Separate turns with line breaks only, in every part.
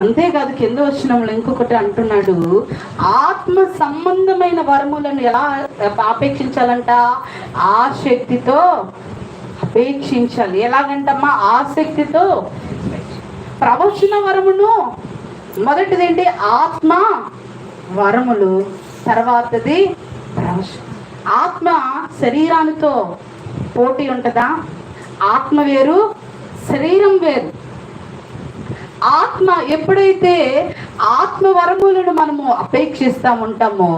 అంతేకాదు కింద వచనంలో ఇంకొకటి అంటున్నాడు, ఆత్మ సంబంధమైన వరములను ఎలా అపేక్షించాలంట? ఆసక్తితో అపేక్షించాలి. ఎలాగంటమ్మా? ఆసక్తితో. ప్రవచన వరమును మొదటిది ఏంటి? ఆత్మ వరములు. తర్వాతది ప్రవచనం. ఆత్మ శరీరానితో పోటీ ఉంటుందా? ఆత్మ వేరు, శరీరం వేరు. ఆత్మ ఎప్పుడైతే ఆత్మ వరములను మనము అపేక్షిస్తూ ఉంటామో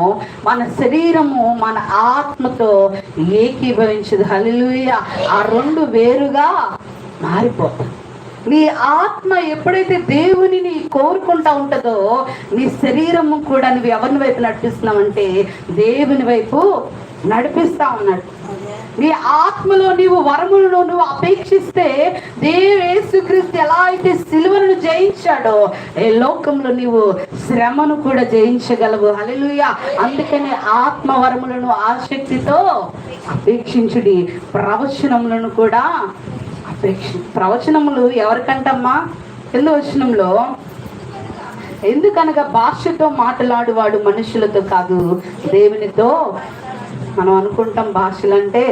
మన శరీరము మన ఆత్మతో ఏకీభవించదు. హల్లెలూయా. ఆ రెండు వేరుగా మారిపోతాయి. నీ ఆత్మ ఎప్పుడైతే దేవునిని కోరుకుంటా ఉంటుందో నీ శరీరము కూడా నువ్వు ఎవరిని వైపు నడిపిస్తున్నావంటే దేవుని వైపు నడిపిస్తా ఉన్నాడు. నీ ఆత్మలో నీవు వరములను నువ్వు అపేక్షిస్తే యేసుక్రీస్తు ఎలా అయితే సిలువను జయించాడో ఈ లోకంలో నీవు శ్రమను కూడా జయించగలవు. హల్లెలూయా. అందుకనే ఆత్మ వరములను ఆసక్తితో అపేక్షించుడి. ప్రవచనములను కూడా ప్రవచనములు ఎవరికంటమ్మా? కింద వచనంలో, ఎందుకనగా భాషతో మాట్లాడువాడు మనుషులతో కాదు దేవునితో. మనం అనుకుంటాం భాషలంటే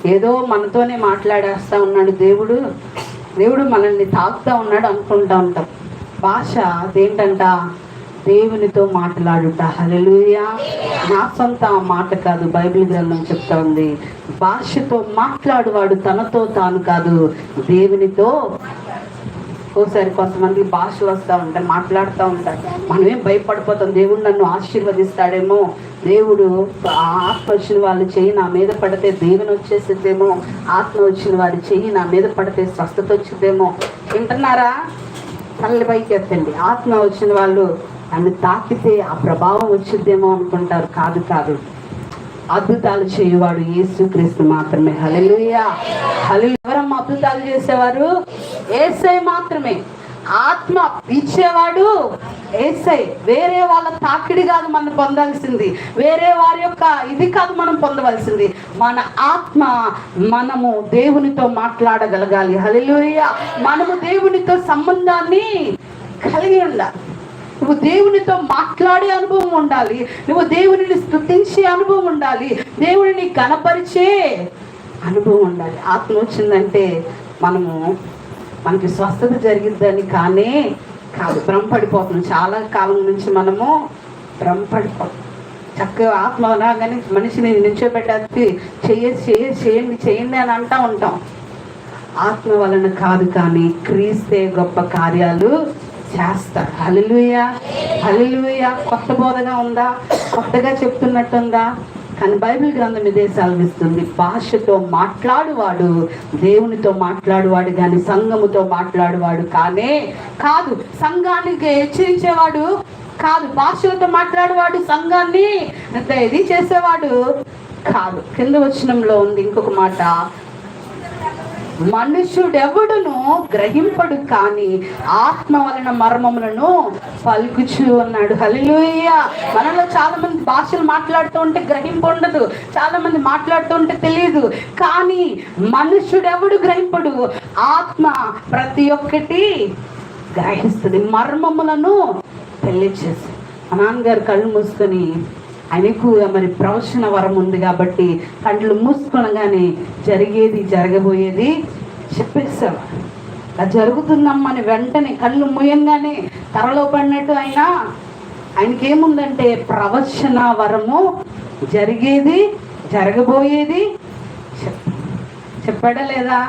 ఏదో మనతోనే మాట్లాడేస్తా ఉన్నాడు దేవుడు, దేవుడు మనల్ని తాకుతా ఉన్నాడు అనుకుంటా ఉంటాం. భాష అదేంటంట? దేవునితో మాట్లాడుట. హల్లెలూయా. నా సొంత మాట కాదు, బైబిల్ గ్రంథం చెప్తా ఉంది, భాషతో మాట్లాడువాడు తనతో తాను కాదు దేవునితో. ఒకసారి కొంతమంది భాషలు వస్తూ ఉంటాయి, మాట్లాడుతూ ఉంటారు. మనమేం భయపడిపోతాం, దేవుడు నన్ను ఆశీర్వదిస్తాడేమో, దేవుడు ఆత్మ వచ్చిన వాళ్ళు చెయ్యి నా మీద పడితే దేవుని వచ్చేసిద్దేమో, ఆత్మ వచ్చిన వారి చెయ్యి నా మీద పడితే స్వస్థత వచ్చిద్దేమో. వింటున్నారా? తల్లి పైకి ఎత్తండి. ఆత్మ వచ్చిన వాళ్ళు నన్ను తాకితే ఆ ప్రభావం వచ్చిద్దేమో అనుకుంటారు. కాదు కాదు, అద్భుతాలు చేయువాడు యేసుక్రీస్తు మాత్రమే. హల్లెలూయా. హల్లెలూయా. ఎవరమ్మా అద్భుతాలు చేసేవారు? యేసయ్య మాత్రమే. ఆత్మ ఇచ్చేవాడు యేసయ్య. వేరే వాళ్ళ తాకిడి కాదు మనం పొందాల్సింది, వేరే వారి యొక్క ఇది కాదు మనం పొందవలసింది. మన ఆత్మ మనము దేవునితో మాట్లాడగలగాలి. హల్లెలూయా. మనము దేవునితో సంబంధాన్ని కలిగి ఉండాలి. నువ్వు దేవునితో మాట్లాడే అనుభవం ఉండాలి, నువ్వు దేవునిని స్తుతించే అనుభవం ఉండాలి, దేవుడిని కనపరిచే అనుభవం ఉండాలి. ఆత్మ వచ్చిందంటే మనకి స్వస్థత జరిగిద్దని కానీ కాదు, భ్రమపడిపోతున్నాం. చాలా కాలం నుంచి మనము భ్రమపడిపోతాం. చక్కగా ఆత్మ రాగానే మనిషిని నిల్చోబెట్టేసి చేయండి అని అంటూ ఉంటాం. ఆత్మ వలన కాదు కానీ క్రీస్తే గొప్ప కార్యాలు చేస్తారు. హల్లెలూయా. హల్లెలూయా. కొత్త బోధగా ఉందా? కొత్తగా చెప్తున్నట్టుందా? కానీ బైబిల్ గ్రంథం ఇదే సెలవిస్తుంది, భాషతో మాట్లాడువాడు దేవునితో మాట్లాడువాడు కానీ సంఘముతో మాట్లాడువాడు కానే కాదు. సంఘానికి హెచ్చరించేవాడు కాదు, భాషలతో మాట్లాడేవాడు సంఘాన్ని ఇది చేసేవాడు కాదు. కింద వచనంలో ఉంది ఇంకొక మాట, మనుషుడెవడును గ్రహింపడు కానీ ఆత్మ వలన మర్మములను పలుకుచు అన్నాడు. హల్లెలూయా. మనలో చాలా మంది భాషలు మాట్లాడుతూ ఉంటే గ్రహింపు ఉండదు, చాలా మంది మాట్లాడుతూ ఉంటే తెలియదు. కానీ మనుషుడెవడు గ్రహింపడు, ఆత్మ ప్రతి ఒక్కటి గ్రహిస్తుంది, మర్మములను తెలియచేసి. మా నాన్నగారు కళ్ళు మూసుకొని, ఆయనకు మరి ప్రవచన వరం ఉంది కాబట్టి కళ్ళు మూసుకొనగానే జరిగేది జరగబోయేది చెప్పేశారు. అది జరుగుతుందమ్మని వెంటనే కళ్ళు మూయంగానే తరలో పడినట్టు ఆయనకేముందంటే ప్రవచన వరము, జరిగేది జరగబోయేది చెప్పాడా లేదా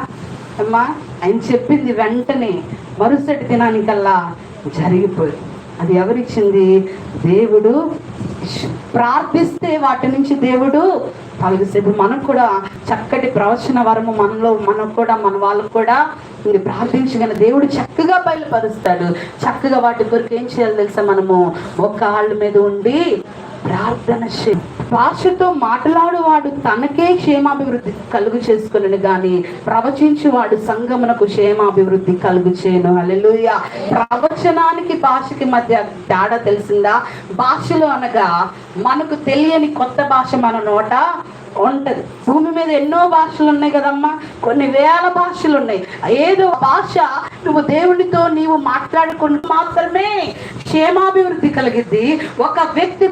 అమ్మా? ఆయన చెప్పింది వెంటనే మరుసటి దినానికల్లా జరిగిపోయింది. అది ఎవరిచ్చింది? దేవుడు. ప్రార్థిస్తే వాటి నుంచి దేవుడు తొలగిస్తే మనకు కూడా చక్కటి ప్రవచన వరము మనకు కూడా మన వాళ్ళకు కూడా ప్రార్థించగానే దేవుడు చక్కగా బయలుపరుస్తాడు. చక్కగా వాటి కొరకు ఏం చేయాలి తెలుసా? మనము ఒక కాళ్ళ మీద ఉండి ప్రార్థన భాషతో మాట్లాడువాడు తనకే క్షేమాభివృద్ధి కలుగు చేసుకుని కానీ ప్రవచించువాడు సంఘమునకు క్షేమాభివృద్ధి కలుగు చేయను. హల్లెలూయా. ప్రవచనానికి భాషకి మధ్య తేడా తెలిసిందా? భాషలు అనగా మనకు తెలియని కొత్త భాష మన నోట ఉంటది. భూమి మీద ఎన్నో భాషలు ఉన్నాయి కదమ్మా, కొన్ని వేల భాషలు ఉన్నాయి. ఏదో భాష నువ్వు దేవునితో నీవు మాట్లాడుకుంటూ మాత్రమే క్షేమాభివృద్ధి కలిగిద్ది. ఒక వ్యక్తి